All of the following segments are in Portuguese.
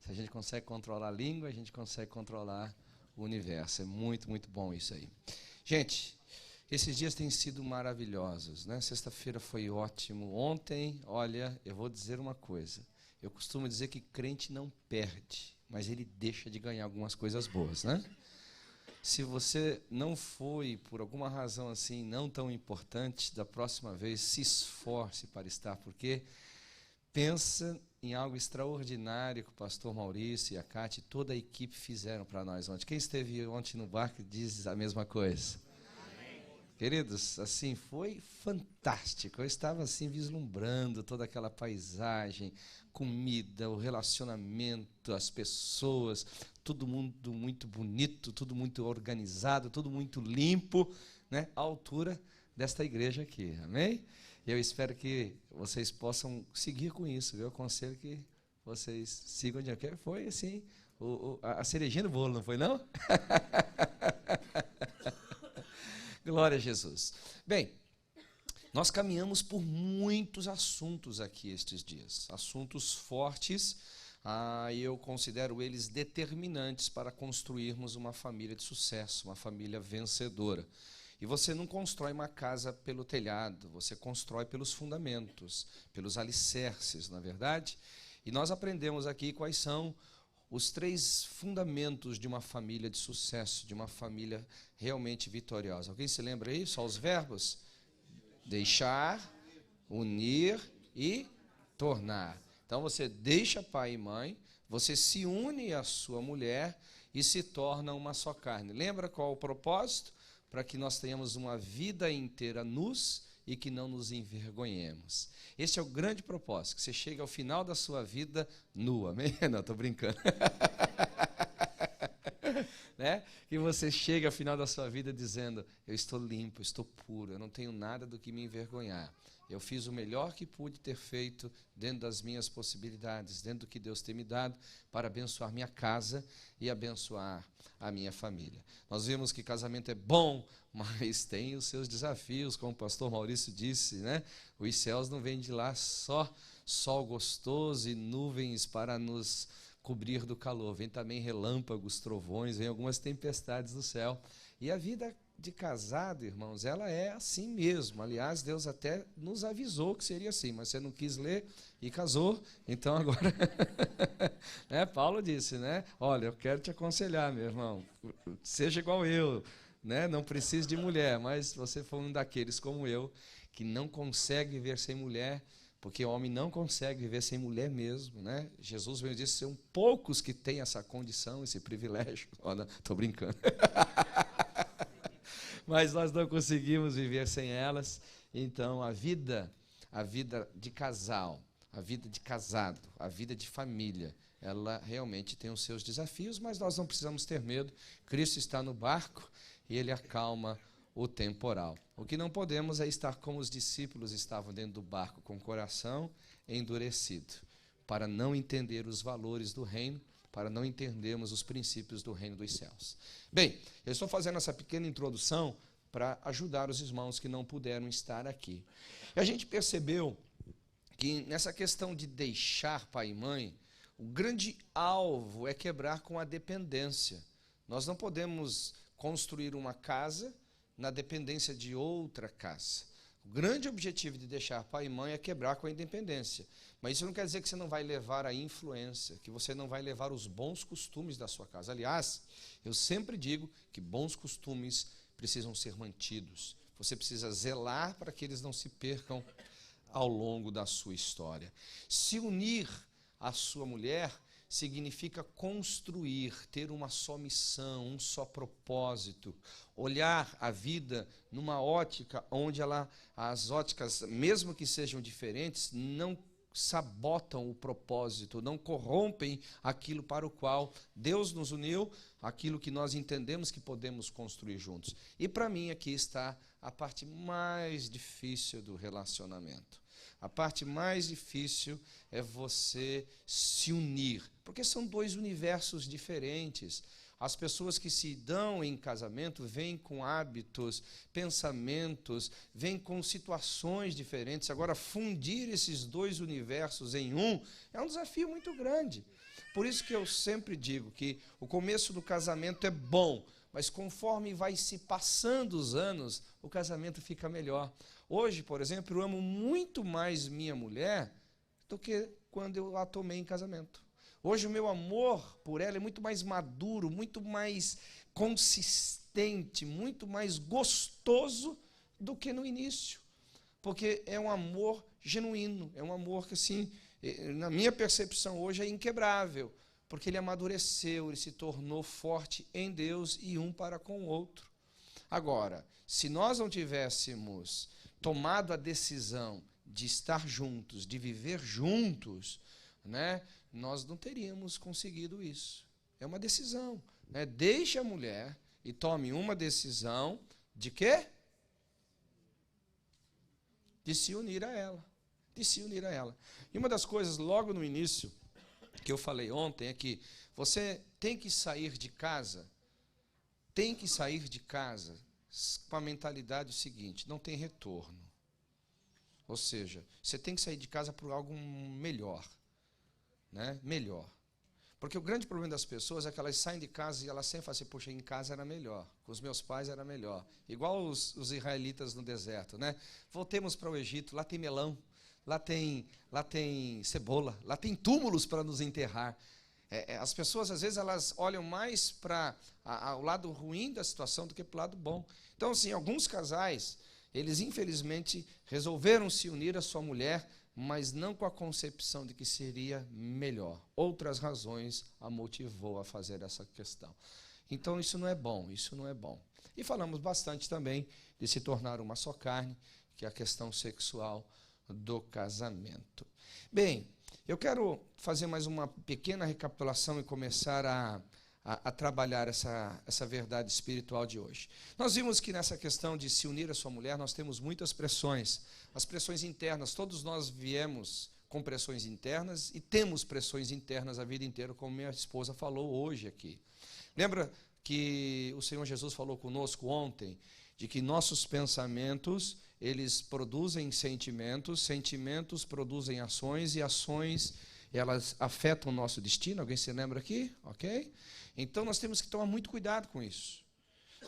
Se a gente consegue controlar a língua, a gente consegue controlar o universo. É muito, muito bom isso aí. Gente, esses dias têm sido maravilhosos, né? Sexta-feira foi ótimo. Ontem, olha, eu vou dizer uma coisa. Eu costumo dizer que crente não perde, mas ele deixa de ganhar algumas coisas boas, né? Se você não foi, por alguma razão assim, não tão importante, da próxima vez, se esforce para estar, porque pensa em algo extraordinário que o pastor Maurício e a Cátia e toda a equipe fizeram para nós ontem. Quem esteve ontem no barco diz a mesma coisa. Amém. Queridos, assim, foi fantástico. Eu estava assim vislumbrando toda aquela paisagem, comida, o relacionamento, as pessoas, todo mundo muito bonito, tudo muito organizado, tudo muito limpo, né? À altura desta igreja aqui, amém? E eu espero que vocês possam seguir com isso, eu aconselho que vocês sigam de aqui. Foi assim, a cerejinha do bolo, não foi não? Glória a Jesus. Bem, nós caminhamos por muitos assuntos aqui estes dias, assuntos fortes, e eu considero eles determinantes para construirmos uma família de sucesso, uma família vencedora. E você não constrói uma casa pelo telhado, você constrói pelos fundamentos, pelos alicerces, não é verdade? E nós aprendemos aqui quais são os 3 fundamentos de uma família de sucesso, de uma família realmente vitoriosa. Alguém se lembra aí? Só os verbos? Deixar, unir e tornar. Então você deixa pai e mãe, você se une à sua mulher e se torna uma só carne. Lembra qual o propósito? Para que nós tenhamos uma vida inteira nus e que não nos envergonhemos. Esse é o grande propósito, que você chegue ao final da sua vida nua. Amém? Não, estou brincando. Né? Que você chegue ao final da sua vida dizendo, eu estou limpo, eu estou puro, eu não tenho nada do que me envergonhar. Eu fiz o melhor que pude ter feito dentro das minhas possibilidades, dentro do que Deus tem me dado, para abençoar minha casa e abençoar a minha família. Nós vimos que casamento é bom, mas tem os seus desafios, como o pastor Maurício disse, né? Os céus não vêm de lá só sol gostoso e nuvens para nos cobrir do calor. Vem também relâmpagos, trovões, vem algumas tempestades do céu. E a vida de casado, irmãos, ela é assim mesmo. Aliás, Deus até nos avisou que seria assim, mas você não quis ler e casou, então agora... né? Paulo disse, né? Olha, eu quero te aconselhar, meu irmão, seja igual eu, né? Não precise de mulher, mas você foi um daqueles como eu, que não consegue viver sem mulher, porque o homem não consegue viver sem mulher mesmo, né? Jesus veio dizer, são poucos que têm essa condição, esse privilégio. Olha, estou brincando. Mas nós não conseguimos viver sem elas. Então, a vida de casal, a vida de casado, a vida de família, ela realmente tem os seus desafios, mas nós não precisamos ter medo. Cristo está no barco e Ele acalma o temporal. O que não podemos é estar como os discípulos estavam dentro do barco, com o coração endurecido, para não entender os valores do reino, para não entendermos os princípios do reino dos céus. Bem, eu estou fazendo essa pequena introdução para ajudar os irmãos que não puderam estar aqui. E a gente percebeu que nessa questão de deixar pai e mãe, o grande alvo é quebrar com a dependência. Nós não podemos construir uma casa na dependência de outra casa. O grande objetivo de deixar pai e mãe é quebrar com a independência. Mas isso não quer dizer que você não vai levar a influência, que você não vai levar os bons costumes da sua casa. Aliás, eu sempre digo que bons costumes precisam ser mantidos. Você precisa zelar para que eles não se percam ao longo da sua história. Se unir à sua mulher significa construir, ter uma só missão, um só propósito, olhar a vida numa ótica onde as óticas, mesmo que sejam diferentes, não sabotam o propósito, não corrompem aquilo para o qual Deus nos uniu, aquilo que nós entendemos que podemos construir juntos. E para mim aqui está a parte mais difícil do relacionamento. A parte mais difícil é você se unir, porque são 2 universos diferentes. As pessoas que se dão em casamento vêm com hábitos, pensamentos, vêm com situações diferentes. Agora, fundir esses 2 universos em um é um desafio muito grande. Por isso que eu sempre digo que o começo do casamento é bom, mas conforme vai se passando os anos, o casamento fica melhor. Hoje, por exemplo, eu amo muito mais minha mulher do que quando eu a tomei em casamento. Hoje o meu amor por ela é muito mais maduro, muito mais consistente, muito mais gostoso do que no início. Porque é um amor genuíno, é um amor que, assim, na minha percepção hoje é inquebrável, porque ele amadureceu, ele se tornou forte em Deus e um para com o outro. Agora, se nós não tivéssemos tomado a decisão de estar juntos, de viver juntos, né, nós não teríamos conseguido isso. É uma decisão, né? Deixe a mulher e tome uma decisão de quê? De se unir a ela. De se unir a ela. E uma das coisas, logo no início, que eu falei ontem, é que você tem que sair de casa, com a mentalidade seguinte: não tem retorno. Ou seja, você tem que sair de casa por algo melhor, né? Melhor. Porque o grande problema das pessoas é que elas saem de casa e elas sempre falam assim: poxa, em casa era melhor, com os meus pais era melhor. Igual os israelitas no deserto, né? Voltemos para o Egito, lá tem melão, lá tem cebola, lá tem túmulos para nos enterrar. As pessoas, às vezes, elas olham mais para o lado ruim da situação do que para o lado bom. Então, assim, alguns casais, eles infelizmente resolveram se unir à sua mulher, mas não com a concepção de que seria melhor. Outras razões a motivou a fazer essa questão. Então, isso não é bom, isso não é bom. E falamos bastante também de se tornar uma só carne, que é a questão sexual do casamento. Bem, eu quero fazer mais uma pequena recapitulação e começar a trabalhar essa verdade espiritual de hoje. Nós vimos que nessa questão de se unir à sua mulher, nós temos muitas pressões. As pressões internas, todos nós viemos com pressões internas e temos pressões internas a vida inteira, como minha esposa falou hoje aqui. Lembra que o Senhor Jesus falou conosco ontem, de que nossos pensamentos, eles produzem sentimentos, sentimentos produzem ações, e ações, elas afetam o nosso destino. Alguém se lembra aqui? Ok? Então, nós temos que tomar muito cuidado com isso.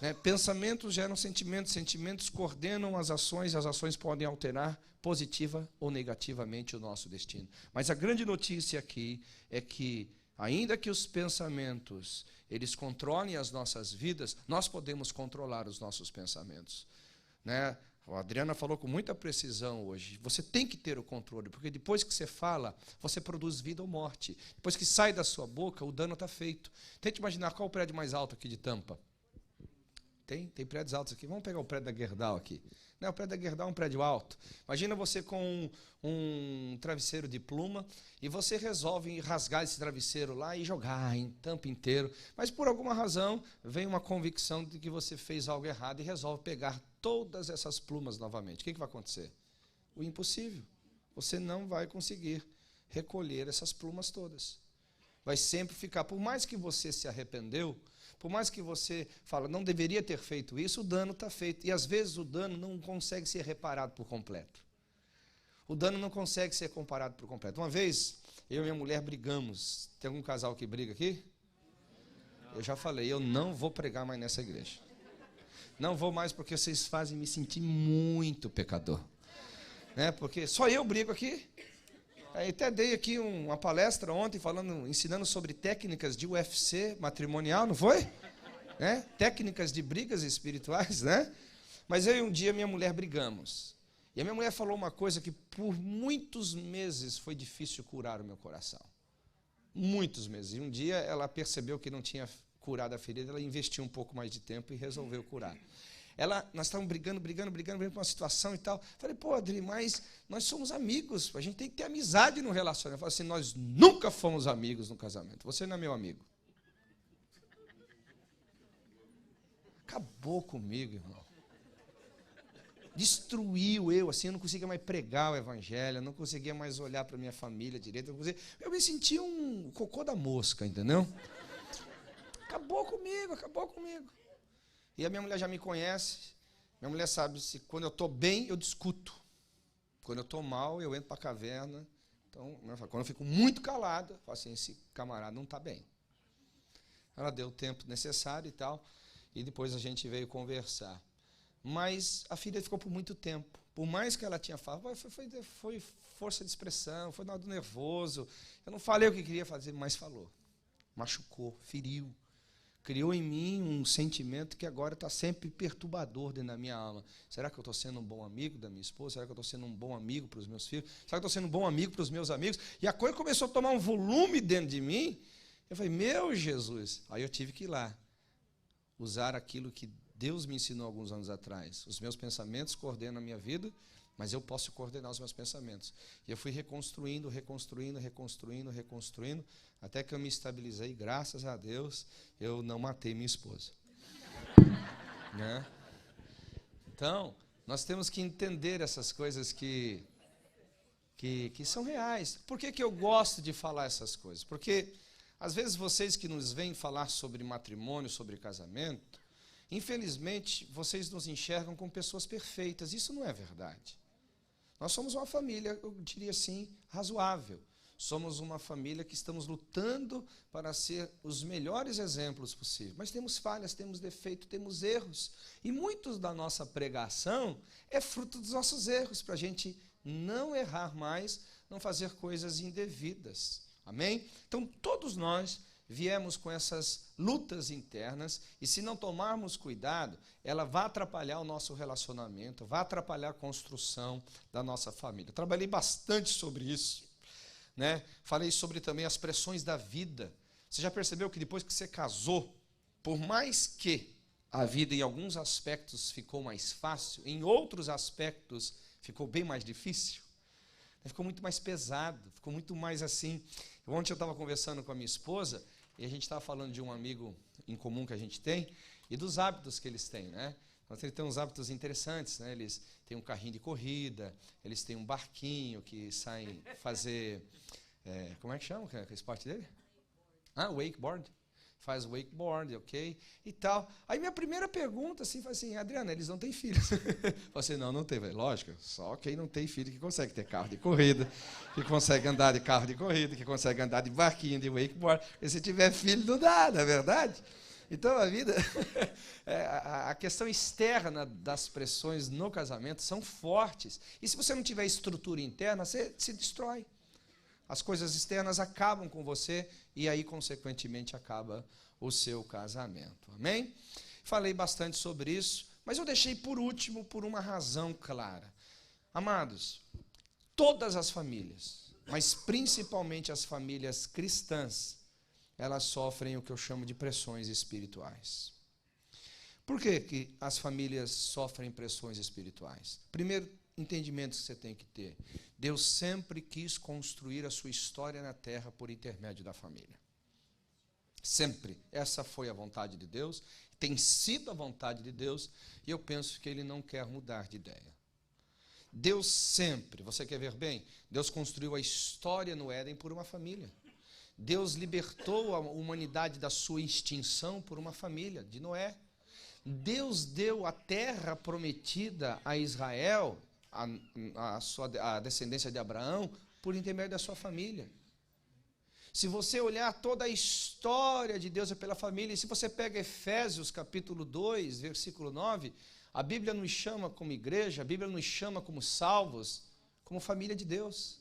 Né? Pensamentos geram sentimentos, sentimentos coordenam as ações podem alterar positiva ou negativamente o nosso destino. Mas a grande notícia aqui é que, ainda que os pensamentos, eles controlem as nossas vidas, nós podemos controlar os nossos pensamentos. Né? A Adriana falou com muita precisão hoje. Você tem que ter o controle, porque depois que você fala, você produz vida ou morte. Depois que sai da sua boca, o dano está feito. Tente imaginar qual o prédio mais alto aqui de Tampa. Tem prédios altos aqui. Vamos pegar o prédio da Gerdau aqui. Não, o prédio da Gerdau é um prédio alto. Imagina você com um travesseiro de pluma e você resolve rasgar esse travesseiro lá e jogar em Tampa inteiro. Mas por alguma razão vem uma convicção de que você fez algo errado e resolve pegar todas essas plumas novamente. O que vai acontecer? O impossível. Você não vai conseguir recolher essas plumas todas. Vai sempre ficar, por mais que você se arrependeu, por mais que você fala, não deveria ter feito isso, o dano está feito. E às vezes o dano não consegue ser reparado por completo. O dano não consegue ser comparado por completo. Uma vez, eu e minha mulher brigamos. Tem algum casal que briga aqui? Eu já falei, eu não vou pregar mais nessa igreja. Não vou mais porque vocês fazem me sentir muito pecador. Né? Porque só eu brigo aqui. Aí até dei aqui uma palestra ontem ensinando sobre técnicas de UFC matrimonial, não foi? Né? Técnicas de brigas espirituais, né? Mas eu e um dia minha mulher brigamos. E a minha mulher falou uma coisa que por muitos meses foi difícil curar o meu coração. Muitos meses. E um dia ela percebeu que não tinha curado a ferida, ela investiu um pouco mais de tempo e resolveu curar. Nós estávamos brigando com uma situação e tal. Falei, pô, Adri, mas nós somos amigos, a gente tem que ter amizade no relacionamento. Eu falei assim, nós nunca fomos amigos no casamento. Você não é meu amigo. Acabou comigo, irmão. Destruiu eu, assim, eu não conseguia mais pregar o evangelho, eu não conseguia mais olhar para a minha família direito. Eu me sentia um cocô da mosca, entendeu? Acabou comigo. E a minha mulher já me conhece, minha mulher sabe se quando eu estou bem, eu discuto. Quando eu estou mal, eu entro para a caverna. Então, quando eu fico muito calado, eu falo assim, esse camarada não está bem. Ela deu o tempo necessário e tal, e depois a gente veio conversar. Mas a filha ficou por muito tempo. Por mais que ela tinha falado, foi força de expressão, foi nada nervoso. Eu não falei o que queria fazer, mas falou. Machucou, feriu. Criou em mim um sentimento que agora está sempre perturbador dentro da minha alma. Será que eu estou sendo um bom amigo da minha esposa? Será que eu estou sendo um bom amigo para os meus filhos? Será que eu estou sendo um bom amigo para os meus amigos? E a coisa começou a tomar um volume dentro de mim. Eu falei, meu Jesus. Aí eu tive que ir lá, usar aquilo que Deus me ensinou alguns anos atrás. Os meus pensamentos coordenam a minha vida, mas eu posso coordenar os meus pensamentos. E eu fui reconstruindo, até que eu me estabilizei, graças a Deus, eu não matei minha esposa. Né? Então, nós temos que entender essas coisas que são reais. Por que eu gosto de falar essas coisas? Porque, às vezes, vocês que nos vêm falar sobre matrimônio, sobre casamento, infelizmente, vocês nos enxergam como pessoas perfeitas. Isso não é verdade. Nós somos uma família, eu diria assim, razoável. Somos uma família que estamos lutando para ser os melhores exemplos possíveis. Mas temos falhas, temos defeitos, temos erros. E muitos da nossa pregação é fruto dos nossos erros, para a gente não errar mais, não fazer coisas indevidas. Amém? Então, todos nós viemos com essas lutas internas, e se não tomarmos cuidado, ela vai atrapalhar o nosso relacionamento, vai atrapalhar a construção da nossa família. Eu trabalhei bastante sobre isso, né? Falei sobre também as pressões da vida. Você já percebeu que depois que você casou, por mais que a vida em alguns aspectos ficou mais fácil, em outros aspectos ficou bem mais difícil? Ficou muito mais pesado, ficou muito mais assim. Ontem eu estava conversando com a minha esposa, e a gente estava falando de um amigo em comum que a gente tem, e dos hábitos que eles têm, né? Então, eles têm uns hábitos interessantes, né? Eles têm um carrinho de corrida, eles têm um barquinho que saem fazer... como é que chama o esporte dele? Wakeboard. Faz wakeboard, ok? E tal. Aí minha primeira pergunta assim, foi assim, Adriana, eles não têm filhos? Eu falei assim, não tem. Lógico, só quem não tem filho que consegue ter carro de corrida, que consegue andar de carro de corrida, que consegue andar de barquinho, de wakeboard. E se tiver filho, não dá, não é verdade? Então, a vida, a questão externa das pressões no casamento são fortes. E se você não tiver estrutura interna, você se destrói. As coisas externas acabam com você e aí, consequentemente, acaba o seu casamento. Amém? Falei bastante sobre isso, mas eu deixei por último por uma razão clara. Amados, todas as famílias, mas principalmente as famílias cristãs, elas sofrem o que eu chamo de pressões espirituais. Por que as famílias sofrem pressões espirituais? Primeiro entendimento que você tem que ter: Deus sempre quis construir a sua história na terra por intermédio da família. Sempre. Essa foi a vontade de Deus, tem sido a vontade de Deus, e eu penso que Ele não quer mudar de ideia. Deus sempre, você quer ver bem? Deus construiu a história no Éden por uma família. Deus libertou a humanidade da sua extinção por uma família, de Noé. Deus deu a terra prometida a Israel, a descendência de Abraão, por intermédio da sua família. Se você olhar toda a história de Deus é pela família, e se você pega Efésios capítulo 2, versículo 9, a Bíblia nos chama como igreja, a Bíblia nos chama como salvos, como família de Deus.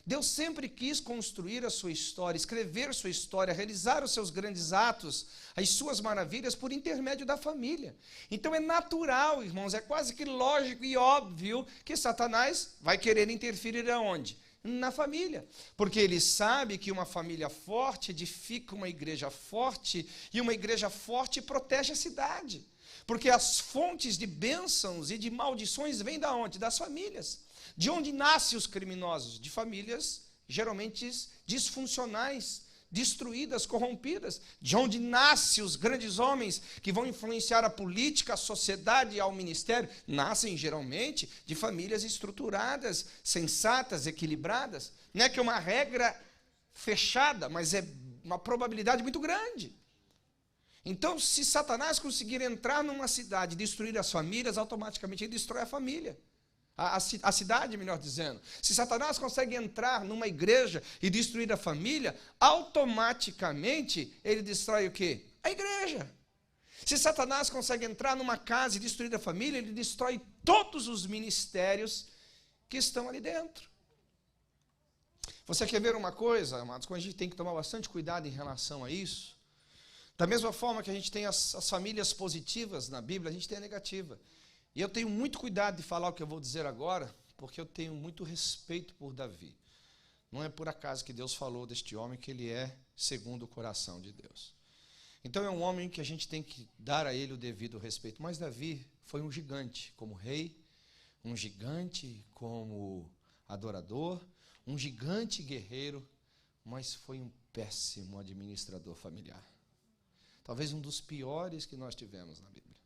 Deus sempre quis construir a sua história, escrever sua história, realizar os seus grandes atos, as suas maravilhas por intermédio da família. Então é natural, irmãos, é quase que lógico e óbvio que Satanás vai querer interferir aonde? Na família. Porque ele sabe que uma família forte edifica uma igreja forte, e uma igreja forte protege a cidade. Porque as fontes de bênçãos e de maldições vêm da onde? Das famílias. De onde nascem os criminosos? De famílias geralmente disfuncionais, destruídas, corrompidas. De onde nascem os grandes homens que vão influenciar a política, a sociedade e ao ministério? Nascem geralmente de famílias estruturadas, sensatas, equilibradas. Não é que é uma regra fechada, mas é uma probabilidade muito grande. Então, se Satanás conseguir entrar numa cidade e destruir as famílias, automaticamente ele destrói a família. a cidade, melhor dizendo. Se Satanás consegue entrar numa igreja e destruir a família, automaticamente ele destrói o quê? A igreja. Se Satanás consegue entrar numa casa e destruir a família, ele destrói todos os ministérios que estão ali dentro. Você quer ver uma coisa, amados, como a gente tem que tomar bastante cuidado em relação a isso? Da mesma forma que a gente tem as famílias positivas na Bíblia, a gente tem a negativa. E eu tenho muito cuidado de falar o que eu vou dizer agora, porque eu tenho muito respeito por Davi. Não é por acaso que Deus falou deste homem que ele é segundo o coração de Deus. Então é um homem que a gente tem que dar a ele o devido respeito. Mas Davi foi um gigante como rei, um gigante como adorador, um gigante guerreiro, mas foi um péssimo administrador familiar. Talvez um dos piores que nós tivemos na Bíblia.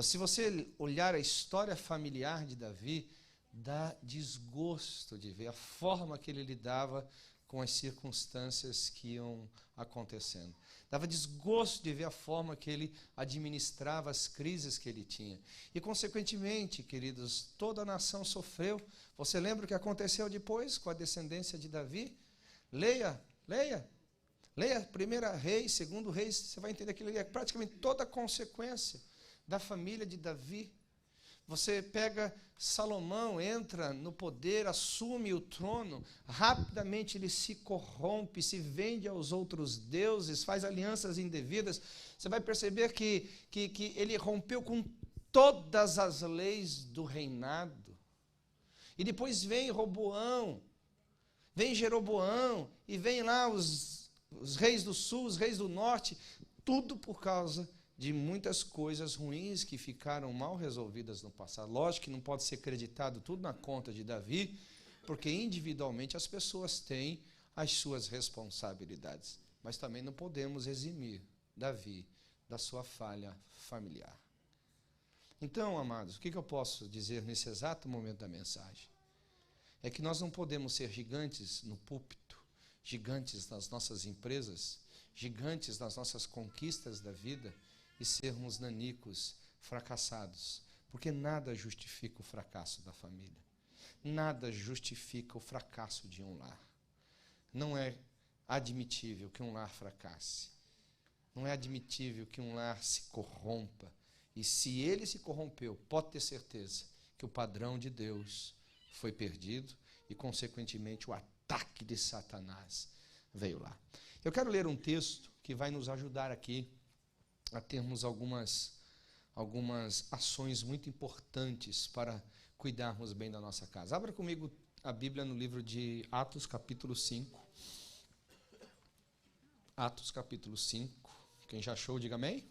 Se você olhar a história familiar de Davi, dá desgosto de ver a forma que ele lidava com as circunstâncias que iam acontecendo. Dava desgosto de ver a forma que ele administrava as crises que ele tinha. E, consequentemente, queridos, toda a nação sofreu. Você lembra o que aconteceu depois com a descendência de Davi? Leia 1 Reis, 2 Reis, você vai entender que ele é praticamente toda a consequência da família de Davi. Você pega Salomão, entra no poder, assume o trono, rapidamente ele se corrompe, se vende aos outros deuses, faz alianças indevidas. Você vai perceber que ele rompeu com todas as leis do reinado. E depois vem Roboão, vem Jeroboão, e vem lá os reis do sul, os reis do norte, tudo por causa de muitas coisas ruins que ficaram mal resolvidas no passado. Lógico que não pode ser acreditado tudo na conta de Davi, porque individualmente as pessoas têm as suas responsabilidades. Mas também não podemos eximir Davi da sua falha familiar. Então, amados, o que eu posso dizer nesse exato momento da mensagem? É que nós não podemos ser gigantes no púlpito, gigantes nas nossas empresas, gigantes nas nossas conquistas da vida, e sermos nanicos, fracassados, porque nada justifica o fracasso da família, nada justifica o fracasso de um lar. Não é admitível que um lar fracasse, não é admitível que um lar se corrompa, e se ele se corrompeu, pode ter certeza que o padrão de Deus foi perdido e, consequentemente, o ataque de Satanás veio lá. Eu quero ler um texto que vai nos ajudar aqui a termos algumas ações muito importantes para cuidarmos bem da nossa casa. Abra comigo a Bíblia no livro de Atos, capítulo 5. Atos, capítulo 5. Quem já achou, diga amém.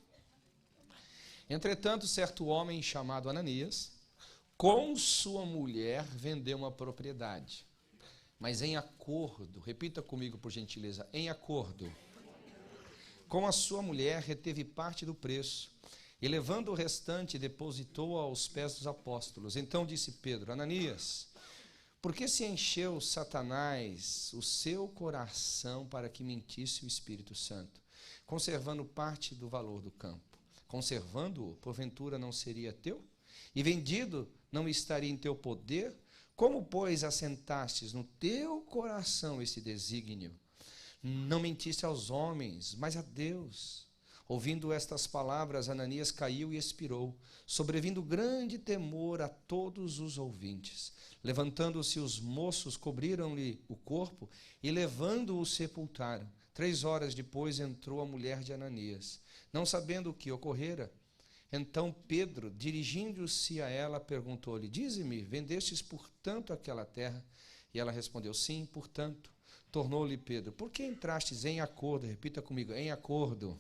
Entretanto, certo homem chamado Ananias, com sua mulher, vendeu uma propriedade, mas em acordo, repita comigo por gentileza, em acordo com a sua mulher, reteve parte do preço, e levando o restante, depositou aos pés dos apóstolos. Então disse Pedro: Ananias, por que se encheu Satanás o seu coração para que mentisse o Espírito Santo, conservando parte do valor do campo? Conservando-o, porventura não seria teu? E vendido, não estaria em teu poder? Como, pois, assentastes no teu coração esse desígnio? Não mentiste aos homens, mas a Deus. Ouvindo estas palavras, Ananias caiu e expirou, sobrevindo grande temor a todos os ouvintes. Levantando-se os moços, cobriram-lhe o corpo e, levando-o, sepultaram. 3 horas depois entrou a mulher de Ananias, não sabendo o que ocorrera. Então Pedro, dirigindo-se a ela, perguntou-lhe: Dize-me, vendestes portanto aquela terra? E ela respondeu: Sim, portanto. Tornou-lhe Pedro: Por que entrastes em acordo? Repita comigo: em acordo.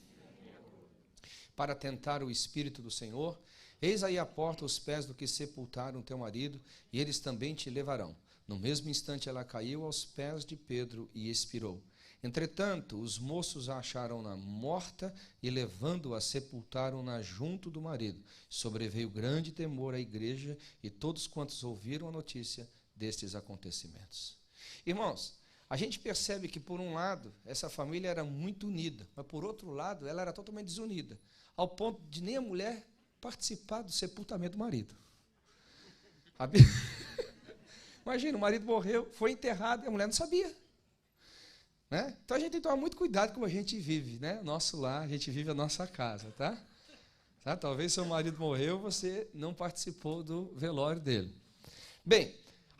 Para tentar o Espírito do Senhor? Eis aí à porta os pés do que sepultaram teu marido, e eles também te levarão. No mesmo instante ela caiu aos pés de Pedro e expirou. Entretanto, os moços a acharam-na morta e, levando-a, sepultaram-na junto do marido. Sobreveio grande temor à igreja e todos quantos ouviram a notícia destes acontecimentos. Irmãos, a gente percebe que, por um lado, essa família era muito unida, mas, por outro lado, ela era totalmente desunida, ao ponto de nem a mulher participar do sepultamento do marido. Bí- Imagina, o marido morreu, foi enterrado e a mulher não sabia. Né? Então a gente tem que tomar muito cuidado como a gente vive, né? Nosso lar, a gente vive a nossa casa, tá? Talvez seu marido morreu, você não participou do velório dele. Bem,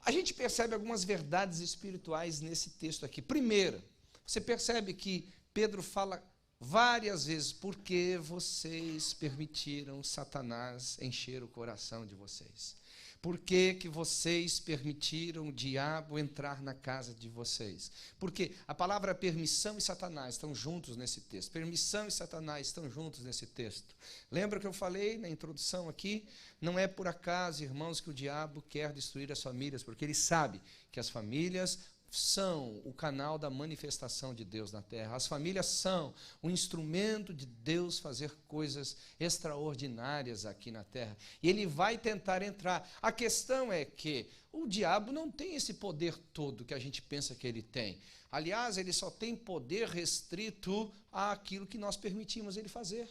a gente percebe algumas verdades espirituais nesse texto aqui. Primeiro, você percebe que Pedro fala várias vezes: por que vocês permitiram Satanás encher o coração de vocês? Por que que vocês permitiram o diabo entrar na casa de vocês? Porque a palavra permissão e Satanás estão juntos nesse texto. Permissão e Satanás estão juntos nesse texto. Lembra que eu falei na introdução aqui? Não é por acaso, irmãos, que o diabo quer destruir as famílias, porque ele sabe que as famílias são o canal da manifestação de Deus na terra. As famílias são o instrumento de Deus fazer coisas extraordinárias aqui na terra. E ele vai tentar entrar. A questão é que o diabo não tem esse poder todo que a gente pensa que ele tem. Aliás, ele só tem poder restrito àquilo que nós permitimos ele fazer.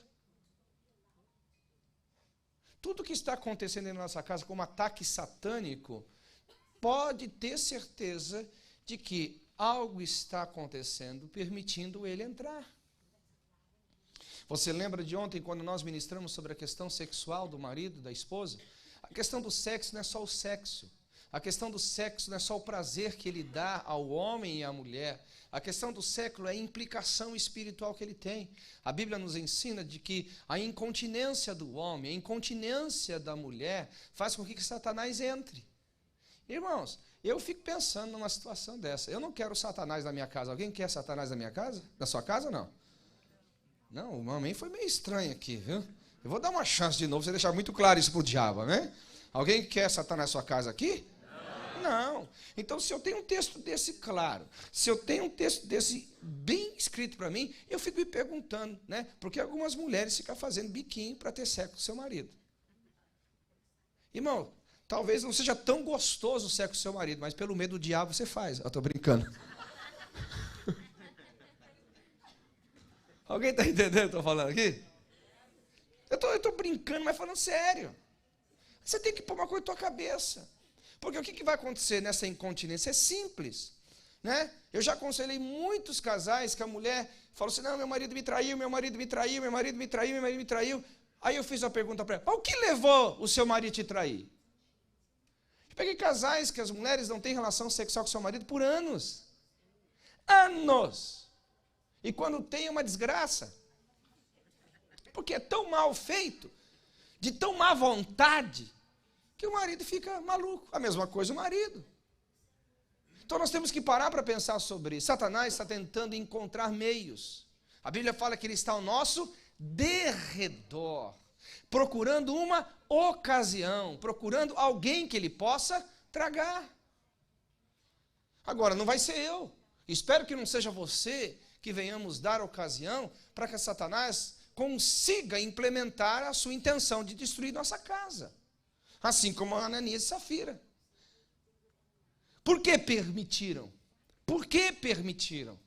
Tudo que está acontecendo em nossa casa como ataque satânico, pode ter certeza de que algo está acontecendo permitindo ele entrar. Você lembra de ontem, quando nós ministramos sobre a questão sexual do marido, da esposa? A questão do sexo não é só o sexo. A questão do sexo não é só o prazer que ele dá ao homem e à mulher. A questão do sexo é a implicação espiritual que ele tem. A Bíblia nos ensina de que a incontinência do homem, a incontinência da mulher, faz com que Satanás entre. Irmãos, eu fico pensando numa situação dessa. Eu não quero Satanás na minha casa. Alguém quer Satanás na minha casa? Na sua casa, não? Não, o mamãe foi meio estranho aqui, viu? Eu vou dar uma chance de novo, você deixar muito claro isso para o diabo, né? Alguém quer Satanás na sua casa aqui? Não. Então, se eu tenho um texto desse claro, se eu tenho um texto desse bem escrito para mim, eu fico me perguntando, né? Porque algumas mulheres ficam fazendo biquinho para ter sexo com seu marido. Irmão, talvez não seja tão gostoso o sexo com seu marido, mas pelo medo do diabo você faz. Eu estou brincando. Alguém está entendendo o que eu estou falando aqui? Eu estou brincando, mas falando sério. Você tem que pôr uma coisa na tua cabeça. Porque o que vai acontecer nessa incontinência? É simples. Né? Eu já aconselhei muitos casais que a mulher falou assim: não, meu marido me traiu, meu marido me traiu, meu marido me traiu, meu marido me traiu. Aí eu fiz uma pergunta para ela: o que levou o seu marido a te trair? Eu peguei casais que as mulheres não têm relação sexual com seu marido por anos. Anos! E quando tem, é uma desgraça. Porque é tão mal feito, de tão má vontade, que o marido fica maluco. A mesma coisa o marido. Então nós temos que parar para pensar sobre isso. Satanás está tentando encontrar meios. A Bíblia fala que ele está ao nosso derredor, procurando uma ocasião, procurando alguém que ele possa tragar. Agora, não vai ser eu. Espero que não seja você que venhamos dar ocasião para que Satanás consiga implementar a sua intenção de destruir nossa casa. Assim como Ananias e Safira. Por que permitiram? Por que permitiram?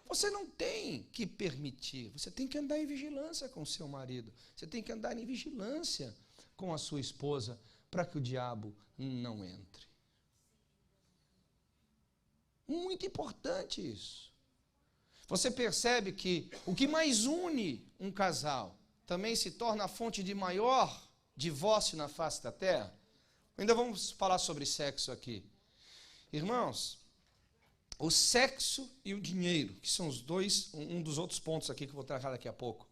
Você não tem que permitir, você tem que andar em vigilância com o seu marido, você tem que andar em vigilância com a sua esposa, para que o diabo não entre. Muito importante isso. Você percebe que o que mais une um casal também se torna a fonte de maior divórcio na face da terra? Ainda vamos falar sobre sexo aqui. Irmãos, o sexo e o dinheiro, que são os dois, um dos outros pontos aqui que eu vou tratar daqui a pouco,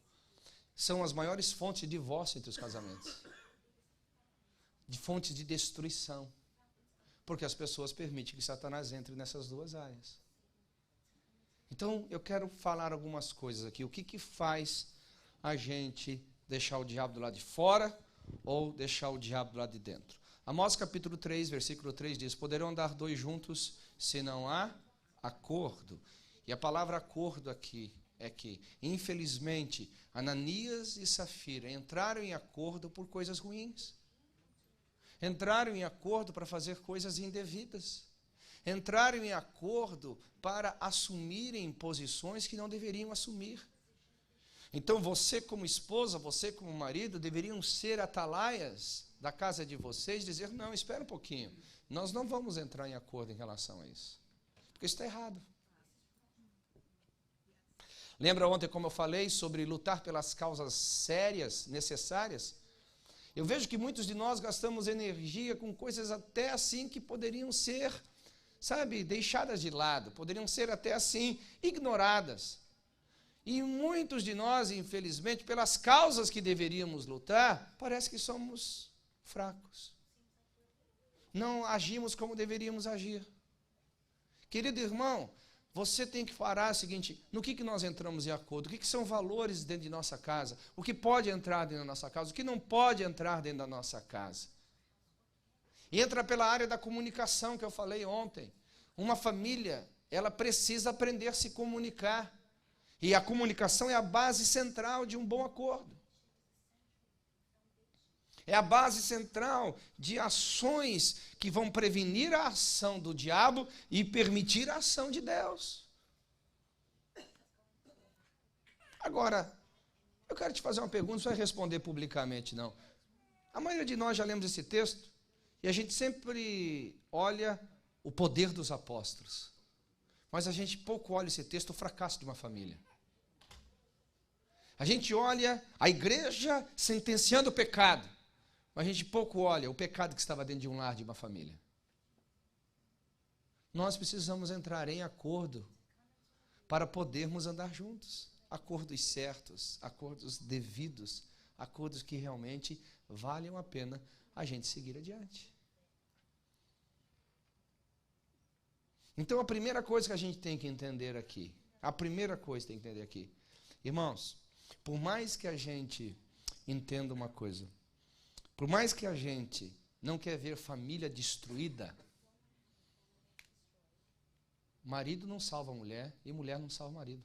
são as maiores fontes de divórcio entre os casamentos. De fontes de destruição. Porque as pessoas permitem que Satanás entre nessas duas áreas. Então, eu quero falar algumas coisas aqui. O que faz a gente deixar o diabo do lado de fora ou deixar o diabo do lado de dentro? Amós capítulo 3, versículo 3 diz: poderão andar dois juntos se não há acordo. E a palavra acordo aqui é que, infelizmente, Ananias e Safira entraram em acordo por coisas ruins. Entraram em acordo para fazer coisas indevidas. Entraram em acordo para assumirem posições que não deveriam assumir. Então você como esposa, você como marido, deveriam ser atalaias da casa de vocês dizer, não, espera um pouquinho, nós não vamos entrar em acordo em relação a isso, porque isso está errado. Lembra ontem como eu falei sobre lutar pelas causas sérias, necessárias? Eu vejo que muitos de nós gastamos energia com coisas até assim que poderiam ser, sabe, deixadas de lado, poderiam ser até assim ignoradas. E muitos de nós, infelizmente, pelas causas que deveríamos lutar, parece que somos fracos. Não agimos como deveríamos agir. Querido irmão, você tem que falar o seguinte, no que nós entramos em acordo, o que são valores dentro de nossa casa, o que pode entrar dentro da nossa casa, o que não pode entrar dentro da nossa casa. Entra pela área da comunicação que eu falei ontem. Uma família, ela precisa aprender a se comunicar. E a comunicação é a base central de um bom acordo. É a base central de ações que vão prevenir a ação do diabo e permitir a ação de Deus. Agora, eu quero te fazer uma pergunta, não vai responder publicamente, não. A maioria de nós já lemos esse texto e a gente sempre olha o poder dos apóstolos. Mas a gente pouco olha esse texto, o fracasso de uma família. A gente olha a igreja sentenciando o pecado. Mas a gente pouco olha o pecado que estava dentro de um lar, de uma família. Nós precisamos entrar em acordo para podermos andar juntos. Acordos certos, acordos devidos, acordos que realmente valham a pena a gente seguir adiante. Então a primeira coisa que a gente tem que entender aqui, irmãos, por mais que a gente entenda uma coisa, por mais que a gente não quer ver família destruída, marido não salva a mulher e mulher não salva o marido.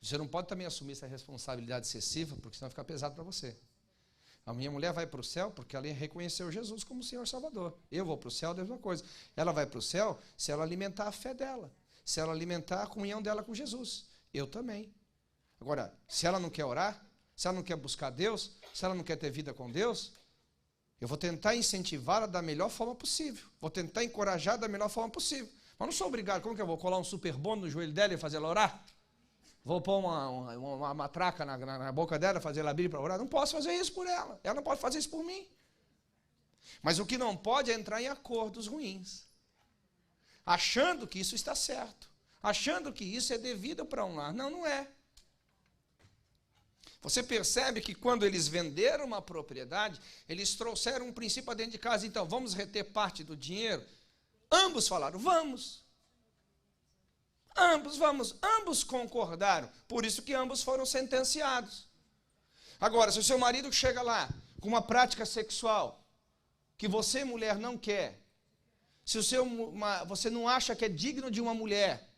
Você não pode também assumir essa responsabilidade excessiva, porque senão fica pesado para você. A minha mulher vai para o céu porque ela reconheceu Jesus como Senhor Salvador. Eu vou para o céu, é a mesma coisa. Ela vai para o céu se ela alimentar a fé dela, se ela alimentar a comunhão dela com Jesus. Eu também. Agora, se ela não quer orar, se ela não quer buscar Deus, se ela não quer ter vida com Deus, eu vou tentar incentivá-la da melhor forma possível. Vou tentar encorajar da melhor forma possível. Mas não sou obrigado. Como que eu vou colar um super bônus no joelho dela e fazer ela orar? Vou pôr uma matraca na boca dela, fazer ela abrir para orar? Não posso fazer isso por ela. Ela não pode fazer isso por mim. Mas o que não pode é entrar em acordos ruins. Achando que isso está certo. Achando que isso é devido para um lar. Não, não é. Você percebe que quando eles venderam uma propriedade, eles trouxeram um princípio para dentro de casa. Então, vamos reter parte do dinheiro? Ambos falaram, vamos. Ambos concordaram. Por isso que ambos foram sentenciados. Agora, se o seu marido chega lá com uma prática sexual que você, mulher, não quer, se você não acha que é digno de uma mulher,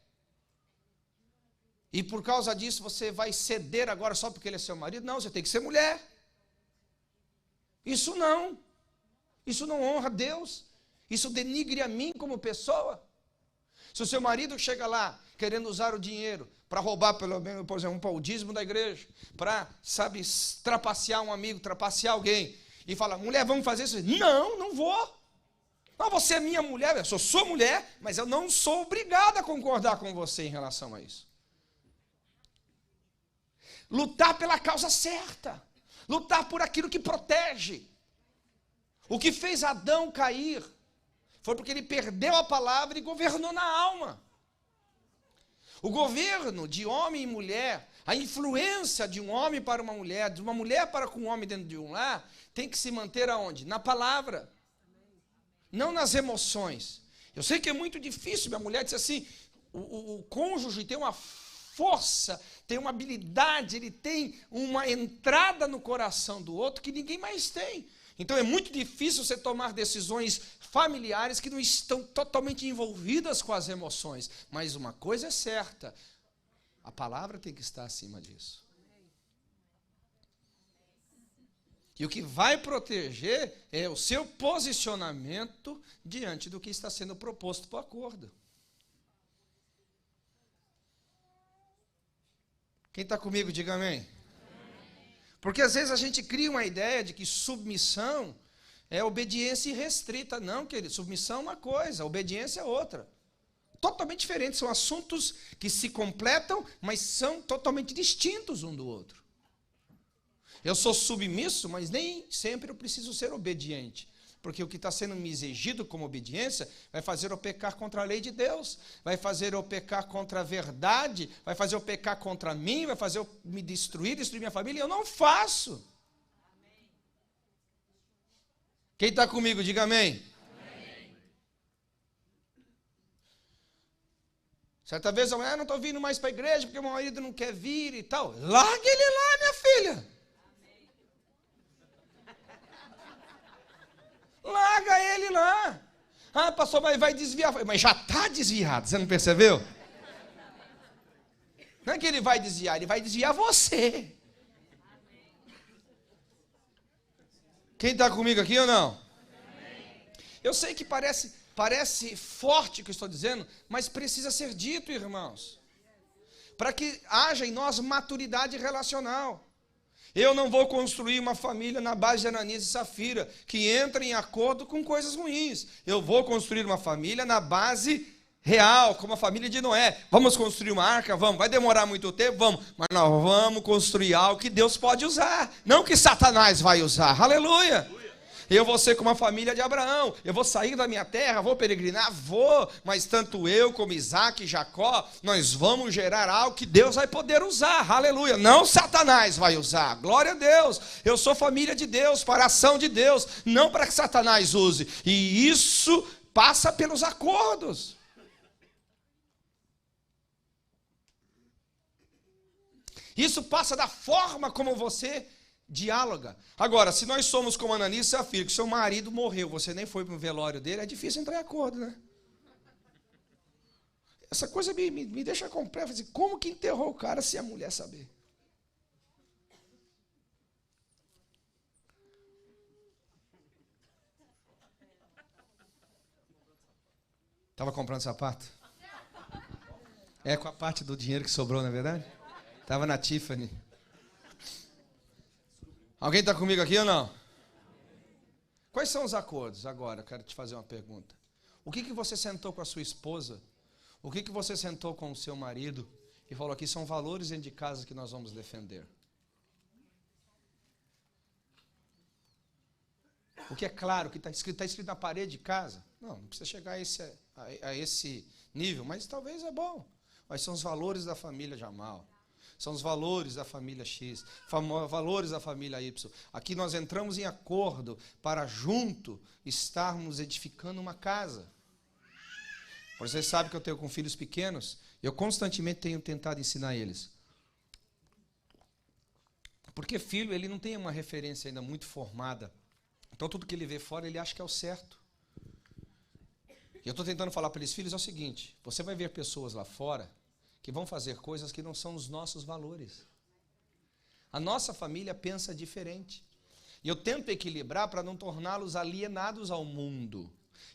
e por causa disso você vai ceder agora só porque ele é seu marido? Não, você tem que ser mulher. Isso não honra a Deus. Isso denigre a mim como pessoa. Se o seu marido chega lá querendo usar o dinheiro para roubar, pelo menos, por exemplo, o dízimo da igreja, para, sabe, trapacear um amigo, trapacear alguém, e fala, mulher, vamos fazer isso? Não, não vou. Não, você é minha mulher, eu sou mulher, mas eu não sou obrigado a concordar com você em relação a isso. Lutar pela causa certa. Lutar por aquilo que protege. O que fez Adão cair foi porque ele perdeu a palavra e governou na alma. O governo de homem e mulher, a influência de um homem para uma mulher, de uma mulher para com um homem dentro de um lar, tem que se manter aonde? Na palavra. Não nas emoções. Eu sei que é muito difícil, minha mulher disse assim, o cônjuge tem uma força, tem uma habilidade, ele tem uma entrada no coração do outro que ninguém mais tem. Então é muito difícil você tomar decisões familiares que não estão totalmente envolvidas com as emoções. Mas uma coisa é certa, a palavra tem que estar acima disso. E o que vai proteger é o seu posicionamento diante do que está sendo proposto para o acordo. Quem está comigo, diga amém. Porque às vezes a gente cria uma ideia de que submissão é obediência irrestrita. Não, querido, submissão é uma coisa, obediência é outra. Totalmente diferentes, são assuntos que se completam, mas são totalmente distintos um do outro. Eu sou submisso, mas nem sempre eu preciso ser obediente. Porque o que está sendo me exigido como obediência vai fazer eu pecar contra a lei de Deus, vai fazer eu pecar contra a verdade, vai fazer eu pecar contra mim, vai fazer eu me destruir minha família, e eu não faço. Quem está comigo, diga amém. Amém. Certa vez eu não estou vindo mais para a igreja porque meu marido não quer vir e tal. Largue ele lá, minha filha. Larga ele lá. Ah, pastor, mas vai desviar. Mas já está desviado, você não percebeu? Não é que ele vai desviar, ele vai desviar você. Quem está comigo aqui ou não? Eu sei que parece forte o que eu estou dizendo, mas precisa ser dito, irmãos. Para que haja em nós maturidade relacional. Eu não vou construir uma família na base de Ananias e Safira, que entra em acordo com coisas ruins. Eu vou construir uma família na base real, como a família de Noé. Vamos construir uma arca? Vamos. Vai demorar muito tempo? Vamos. Mas nós vamos construir algo que Deus pode usar, não que Satanás vai usar. Aleluia! Eu vou ser como a família de Abraão, eu vou sair da minha terra, vou peregrinar, vou, mas tanto eu como Isaac e Jacó, nós vamos gerar algo que Deus vai poder usar, aleluia, não Satanás vai usar, glória a Deus, eu sou família de Deus, para a ação de Deus, não para que Satanás use, e isso passa pelos acordos. Isso passa da forma como você diáloga. Agora, se nós somos como Ananias e Safira, que seu marido morreu, você nem foi para o velório dele, é difícil entrar em acordo, né? Essa coisa me deixa complexo. Assim, como que enterrou o cara se a mulher saber? Estava comprando sapato? É com a parte do dinheiro que sobrou, não é verdade? Estava na Tiffany. Alguém está comigo aqui ou não? Quais são os acordos? Agora, eu quero te fazer uma pergunta. O que você sentou com a sua esposa? O que você sentou com o seu marido? E falou aqui, são valores dentro de casa que nós vamos defender. O que é claro, que está escrito na parede de casa? Não precisa chegar a esse nível, mas talvez é bom. Mas são os valores da família Jamal. São os valores da família X, valores da família Y. Aqui nós entramos em acordo para junto estarmos edificando uma casa. Vocês sabem que eu tenho com filhos pequenos, eu constantemente tenho tentado ensinar eles. Porque filho, ele não tem uma referência ainda muito formada. Então tudo que ele vê fora, ele acha que é o certo. E eu estou tentando falar para eles, filhos, é o seguinte, você vai ver pessoas lá fora que vão fazer coisas que não são os nossos valores. A nossa família pensa diferente. E eu tento equilibrar para não torná-los alienados ao mundo.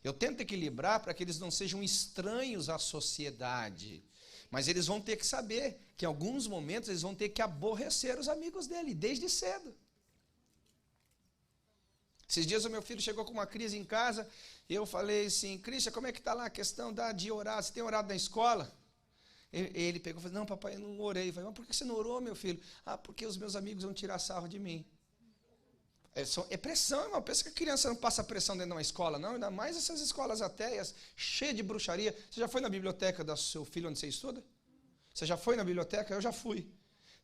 Eu tento equilibrar para que eles não sejam estranhos à sociedade. Mas eles vão ter que saber que em alguns momentos eles vão ter que aborrecer os amigos dele, desde cedo. Esses dias o meu filho chegou com uma crise em casa, eu falei assim, Cristian, como é que está lá a questão de orar? Você tem orado na escola? Ele pegou e falou, não, papai, eu não orei. Eu falei, mas por que você não orou, meu filho? Ah, porque os meus amigos vão tirar sarro de mim. É pressão, irmão. Pensa que a criança não passa pressão dentro de uma escola, não. Ainda mais essas escolas ateias, cheias de bruxaria. Você já foi na biblioteca do seu filho onde você estuda? Você já foi na biblioteca? Eu já fui.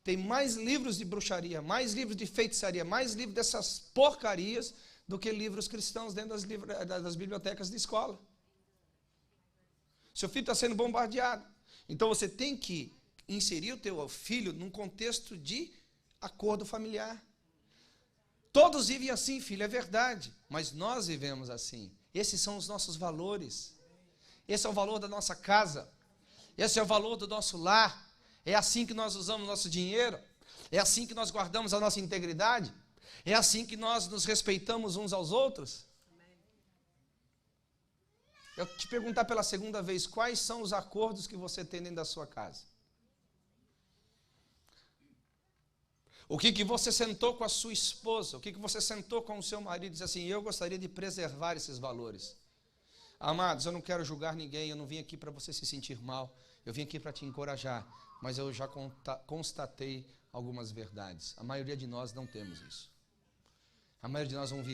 Tem mais livros de bruxaria, mais livros de feitiçaria, mais livros dessas porcarias do que livros cristãos dentro das bibliotecas de escola. Seu filho está sendo bombardeado. Então você tem que inserir o teu filho num contexto de acordo familiar. Todos vivem assim, filho, é verdade, mas nós vivemos assim. Esses são os nossos valores. Esse é o valor da nossa casa. Esse é o valor do nosso lar. É assim que nós usamos nosso dinheiro. É assim que nós guardamos a nossa integridade. É assim que nós nos respeitamos uns aos outros. Eu te perguntar pela segunda vez, quais são os acordos que você tem dentro da sua casa? O que você sentou com a sua esposa, o que você sentou com o seu marido, diz assim, eu gostaria de preservar esses valores. Amados, eu não quero julgar ninguém, eu não vim aqui para você se sentir mal, eu vim aqui para te encorajar, mas eu já constatei algumas verdades. A maioria de nós não temos isso. A maioria de nós vamos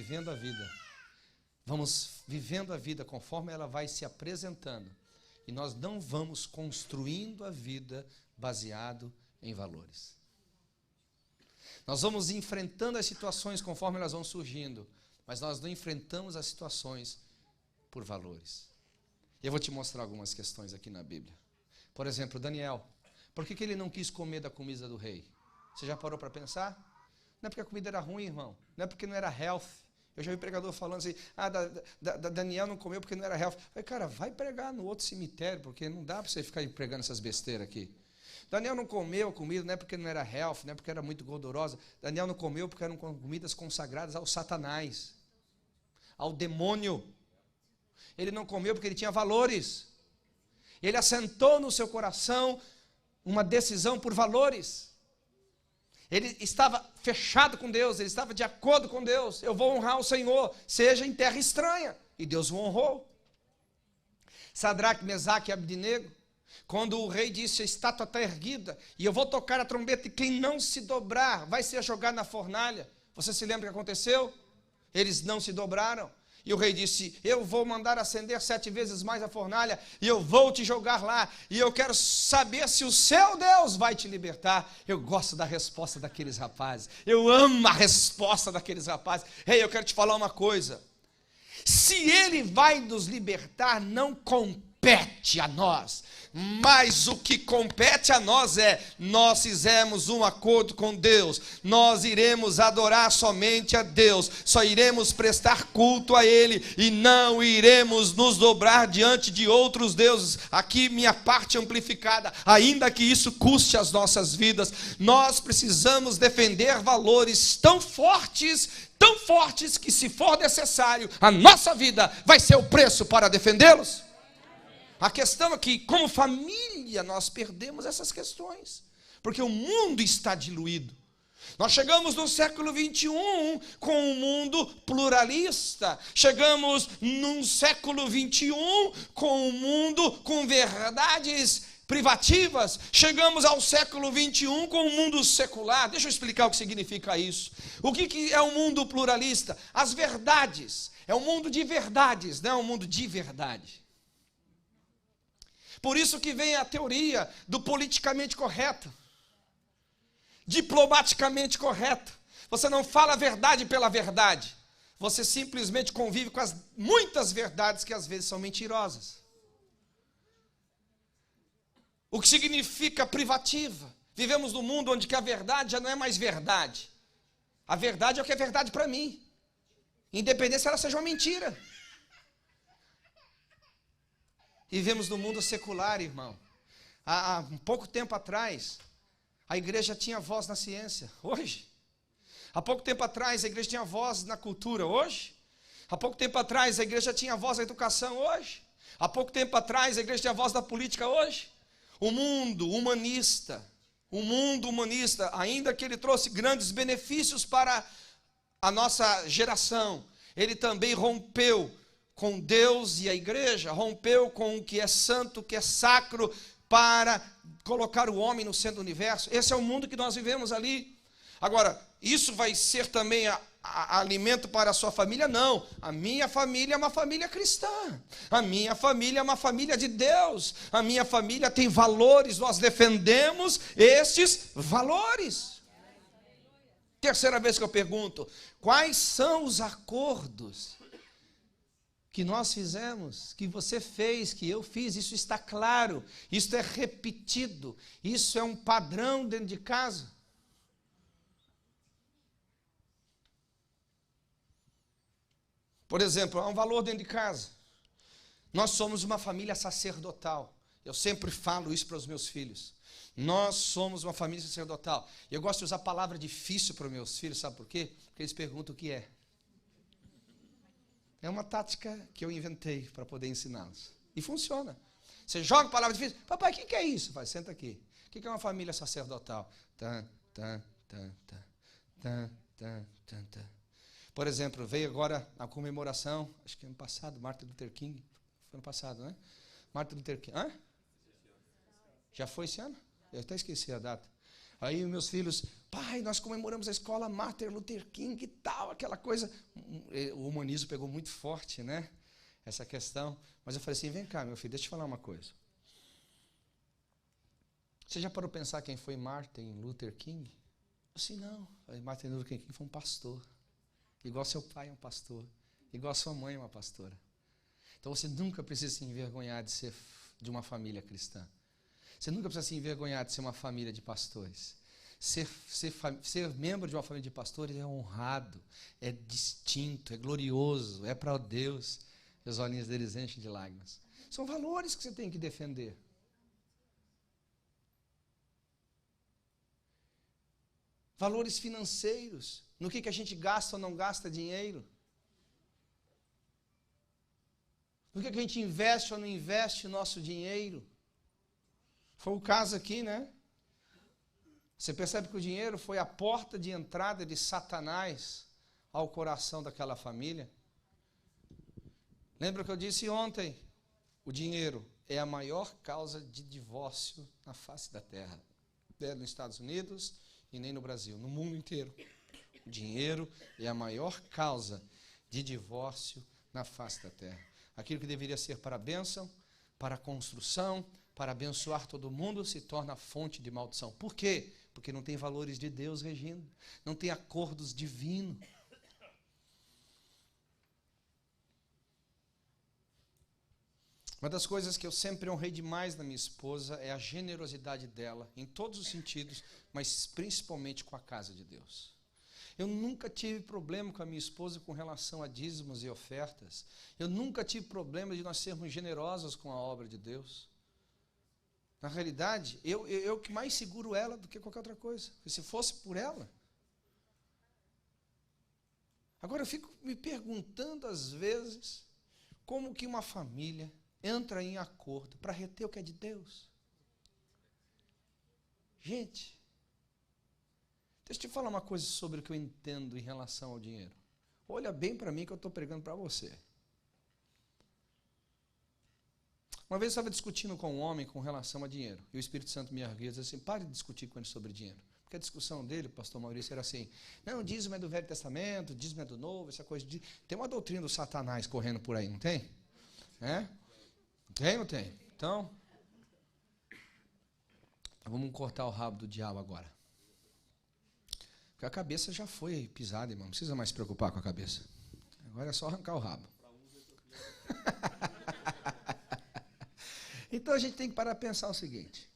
vivendo a vida conforme ela vai se apresentando, e nós não vamos construindo a vida baseado em valores. Nós vamos enfrentando as situações conforme elas vão surgindo, mas nós não enfrentamos as situações por valores. Eu vou te mostrar algumas questões aqui na Bíblia. Por exemplo, Daniel, por que ele não quis comer da comida do rei? Você já parou para pensar? Não é porque a comida era ruim, irmão, não é porque não era health. Eu já vi pregador falando assim, Daniel não comeu porque não era health. Eu falei, cara, vai pregar no outro cemitério, porque não dá para você ficar pregando essas besteiras aqui. Daniel não comeu a comida, não é porque não era health, não é porque era muito gordurosa. Daniel não comeu porque eram comidas consagradas ao Satanás, ao demônio. Ele não comeu porque ele tinha valores. Ele assentou no seu coração uma decisão por valores. Ele estava fechado com Deus, ele estava de acordo com Deus. Eu vou honrar o Senhor, seja em terra estranha. E Deus o honrou. Sadraque, Mesaque e Abdenego, quando o rei disse, a estátua está erguida, e eu vou tocar a trombeta, e quem não se dobrar vai ser jogado na fornalha. Você se lembra o que aconteceu? Eles não se dobraram. E o rei disse, eu vou mandar acender 7 vezes mais a fornalha, e eu vou te jogar lá, e eu quero saber se o seu Deus vai te libertar. Eu gosto da resposta daqueles rapazes, eu amo a resposta daqueles rapazes. Rei, eu quero te falar uma coisa, se ele vai nos libertar, não compete a nós, mas o que compete a nós é, nós fizemos um acordo com Deus, nós iremos adorar somente a Deus, só iremos prestar culto a Ele, e não iremos nos dobrar diante de outros deuses. Aqui minha parte amplificada, ainda que isso custe as nossas vidas, nós precisamos defender valores tão fortes, que se for necessário, a nossa vida vai ser o preço para defendê-los. A questão é que, como família, nós perdemos essas questões, porque o mundo está diluído. Nós chegamos no século 21 com um mundo pluralista, chegamos no século 21 com um mundo com verdades privativas, chegamos ao século 21 com um mundo secular. Deixa eu explicar o que significa isso. O que é um mundo pluralista? As verdades, é um mundo de verdades, não é um mundo de verdade. Por isso que vem a teoria do politicamente correto, diplomaticamente correto. Você não fala a verdade pela verdade, você simplesmente convive com as muitas verdades que às vezes são mentirosas. O que significa privativa? Vivemos num mundo onde que a verdade já não é mais verdade. A verdade é o que é verdade para mim, independente se ela seja uma mentira. E vivemos no mundo secular, irmão. Há um pouco tempo atrás, a igreja tinha voz na ciência. Hoje, há pouco tempo atrás, a igreja tinha voz na cultura. Hoje, há pouco tempo atrás, a igreja tinha voz na educação. Hoje, há pouco tempo atrás, a igreja tinha voz na política. Hoje, o mundo humanista, ainda que ele trouxe grandes benefícios para a nossa geração, ele também rompeu com Deus e a igreja, rompeu com o que é santo, o que é sacro, para colocar o homem no centro do universo. Esse é o mundo que nós vivemos ali. Agora, isso vai ser também alimento para a sua família? Não. A minha família é uma família cristã. A minha família é uma família de Deus. A minha família tem valores, nós defendemos estes valores. Terceira vez que eu pergunto, quais são os acordos que nós fizemos, que você fez, que eu fiz? Isso está claro, isso é repetido, isso é um padrão dentro de casa. Por exemplo, há um valor dentro de casa. Nós somos uma família sacerdotal. Eu sempre falo isso para os meus filhos. Nós somos uma família sacerdotal. Eu gosto de usar a palavra difícil para os meus filhos, sabe por quê? Porque eles perguntam o que é. É uma tática que eu inventei para poder ensiná-los. E funciona. Você joga a palavra difícil. Papai, o que é isso? Vai, senta aqui. O que é uma família sacerdotal? tan, tan, tan, tan, tan, tan. Por exemplo, veio agora a comemoração, acho que ano passado, Martin Luther King. Foi ano passado, né? Martin Luther King. Hã? Já foi esse ano? Eu até esqueci a data. Aí meus filhos, pai, nós comemoramos a escola Martin Luther King e tal, aquela coisa. O humanismo pegou muito forte, né? Essa questão. Mas eu falei assim, vem cá, meu filho, deixa eu te falar uma coisa. Você já parou para pensar quem foi Martin Luther King? Eu disse, não. Martin Luther King foi um pastor. Igual seu pai é um pastor. Igual sua mãe é uma pastora. Então você nunca precisa se envergonhar de ser de uma família cristã. Você nunca precisa se envergonhar de ser uma família de pastores. Ser membro de uma família de pastores é honrado, é distinto, é glorioso, é para Deus. E os olhinhos deles enchem de lágrimas. São valores que você tem que defender. Valores financeiros. No que a gente gasta ou não gasta dinheiro. No que a gente investe ou não investe o nosso dinheiro. Foi o caso aqui, né? Você percebe que o dinheiro foi a porta de entrada de Satanás ao coração daquela família? Lembra que eu disse ontem? O dinheiro é a maior causa de divórcio na face da terra. Não é nos Estados Unidos e nem no Brasil, no mundo inteiro. O dinheiro é a maior causa de divórcio na face da terra. Aquilo que deveria ser para a bênção, para a construção, para abençoar todo mundo, se torna fonte de maldição. Por quê? Porque não tem valores de Deus regindo, não tem acordos divinos. Uma das coisas que eu sempre honrei demais na minha esposa é a generosidade dela, em todos os sentidos, mas principalmente com a casa de Deus. Eu nunca tive problema com a minha esposa com relação a dízimos e ofertas. Eu nunca tive problema de nós sermos generosos com a obra de Deus. Na realidade, eu que mais seguro ela do que qualquer outra coisa. Porque se fosse por ela... Agora eu fico me perguntando às vezes como que uma família entra em acordo para reter o que é de Deus. Gente, deixa eu te falar uma coisa sobre o que eu entendo em relação ao dinheiro. Olha bem para mim que eu estou pregando para você. Uma vez eu estava discutindo com um homem com relação a dinheiro. E o Espírito Santo me ergueu e disse assim, pare de discutir com ele sobre dinheiro. Porque a discussão dele, pastor Maurício, era assim, não, dízimo é do Velho Testamento, dízimo é do Novo, essa coisa de... Tem uma doutrina do Satanás correndo por aí, não tem? É? Tem ou não tem? Então, vamos cortar o rabo do diabo agora. Porque a cabeça já foi pisada, irmão. Não precisa mais se preocupar com a cabeça. Agora é só arrancar o rabo. Então a gente tem que parar para pensar o seguinte.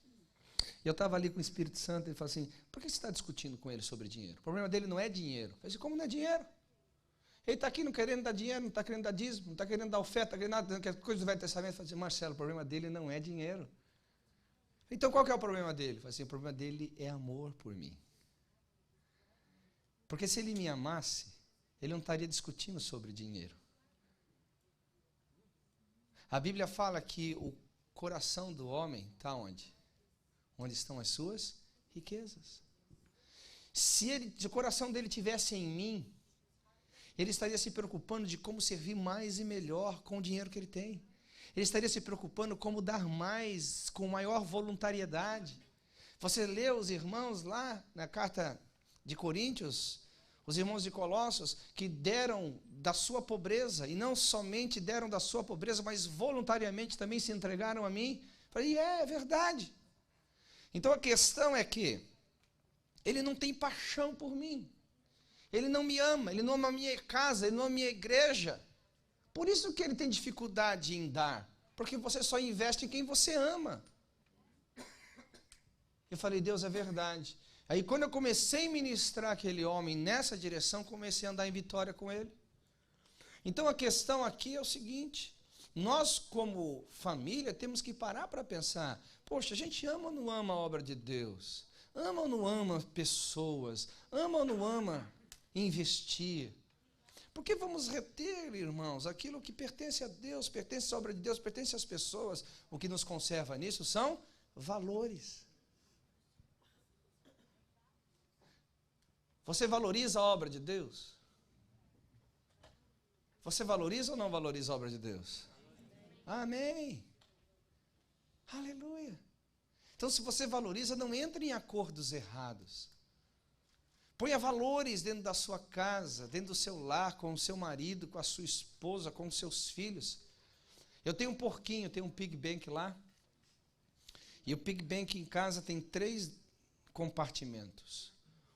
Eu estava ali com o Espírito Santo e ele falou assim, por que você está discutindo com ele sobre dinheiro? O problema dele não é dinheiro. Eu falei, como não é dinheiro? Ele está aqui não querendo dar dinheiro, não está querendo dar dízimo, não está querendo dar oferta, não está querendo nada, que é coisa do Velho Testamento. Eu falei assim, Marcelo, o problema dele não é dinheiro. Então qual que é o problema dele? Eu falei assim, o problema dele é amor por mim. Porque se ele me amasse, ele não estaria discutindo sobre dinheiro. A Bíblia fala que o coração do homem está onde? Onde estão as suas riquezas. Se o coração dele estivesse em mim, ele estaria se preocupando de como servir mais e melhor com o dinheiro que ele tem. Ele estaria se preocupando como dar mais, com maior voluntariedade. Você lê os irmãos lá na carta de Coríntios, os irmãos de Colossos, que deram da sua pobreza, e não somente deram da sua pobreza, mas voluntariamente também se entregaram a mim. Falei, é verdade. Então a questão é que ele não tem paixão por mim. Ele não me ama, ele não ama a minha casa, ele não ama a minha igreja. Por isso que ele tem dificuldade em dar. Porque você só investe em quem você ama. Eu falei, Deus, é verdade. Aí quando eu comecei a ministrar aquele homem nessa direção, comecei a andar em vitória com ele. Então a questão aqui é o seguinte, nós como família temos que parar para pensar, poxa, a gente ama ou não ama a obra de Deus? Ama ou não ama pessoas? Ama ou não ama investir? Porque vamos reter, irmãos, aquilo que pertence a Deus, pertence à obra de Deus, pertence às pessoas. O que nos conserva nisso são valores. Você valoriza a obra de Deus? Você valoriza ou não valoriza a obra de Deus? Amém. Aleluia. Então, se você valoriza, não entre em acordos errados. Ponha valores dentro da sua casa, dentro do seu lar, com o seu marido, com a sua esposa, com os seus filhos. Eu tenho um porquinho, tenho um pig bank lá. E o pig bank em casa tem 3 compartimentos.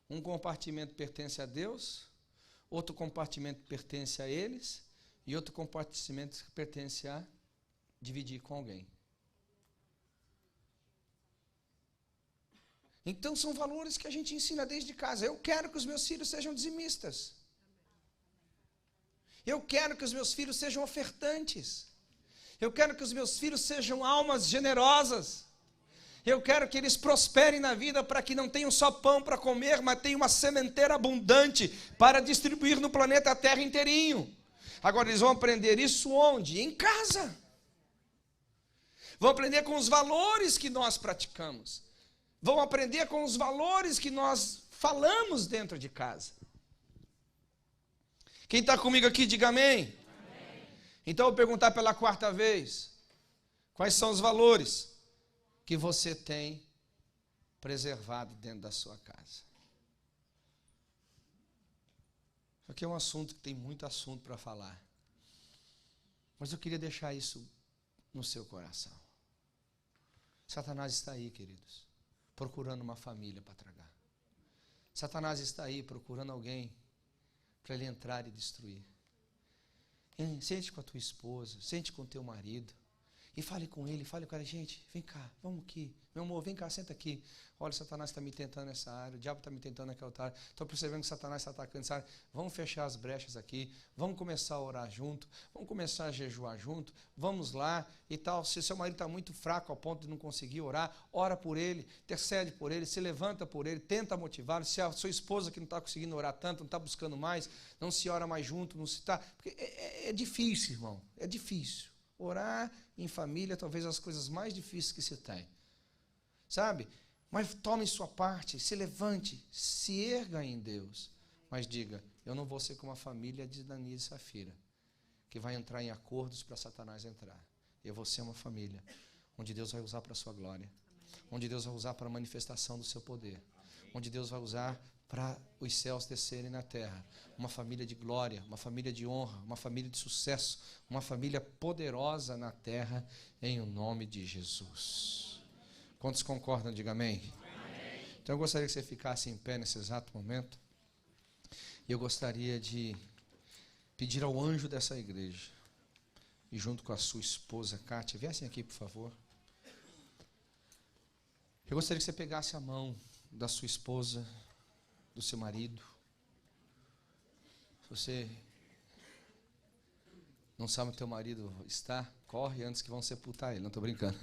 Um compartimento pertence a Deus, outro compartimento pertence a eles, e outro compartimento pertence a dividir com alguém. Então são valores que a gente ensina desde casa. Eu quero que os meus filhos sejam dizimistas. Eu quero que os meus filhos sejam ofertantes. Eu quero que os meus filhos sejam almas generosas. Eu quero que eles prosperem na vida para que não tenham só pão para comer, mas tenham uma sementeira abundante para distribuir no planeta Terra inteirinho. Agora eles vão aprender isso onde? Em casa. Vão aprender com os valores que nós praticamos. Vão aprender com os valores que nós falamos dentro de casa. Quem está comigo aqui, diga amém. Amém. Então eu vou perguntar pela 4ª vez. Quais são os valores que você tem preservado dentro da sua casa? Isso aqui é um assunto que tem muito assunto para falar. Mas eu queria deixar isso no seu coração. Satanás está aí, queridos, procurando uma família para tragar. Satanás está aí procurando alguém para ele entrar e destruir. Sente com a tua esposa, sente com o teu marido e fale com ele, fale com ela, gente, vem cá, vamos aqui, meu amor, vem cá, senta aqui. Olha, Satanás está me tentando nessa área, o diabo está me tentando naquela outra área, estou percebendo que Satanás está atacando essa área. Vamos fechar as brechas aqui, vamos começar a orar junto, vamos começar a jejuar junto, vamos lá e tal. Se seu marido está muito fraco ao ponto de não conseguir orar, ora por ele, intercede por ele, se levanta por ele, tenta motivá-lo. Se a sua esposa que não está conseguindo orar tanto, não está buscando mais, não se ora mais junto, não se está. Porque é difícil, irmão, é difícil. Orar em família é talvez as coisas mais difíceis que se tem. Sabe? Mas tome sua parte, se levante, se erga em Deus. Mas diga, eu não vou ser como a família de Dani e Safira, que vai entrar em acordos para Satanás entrar. Eu vou ser uma família onde Deus vai usar para a sua glória, onde Deus vai usar para a manifestação do seu poder, onde Deus vai usar para os céus descerem na terra. Uma família de glória, uma família de honra, uma família de sucesso, uma família poderosa na terra, em o nome de Jesus. Quantos concordam? Diga amém. Amém. Então eu gostaria que você ficasse em pé nesse exato momento. E eu gostaria de pedir ao anjo dessa igreja, e junto com a sua esposa, Kátia, viessem aqui, por favor. Eu gostaria que você pegasse a mão da sua esposa, do seu marido. Se você não sabe onde teu marido está, corre antes que vão sepultar ele. Não estou brincando.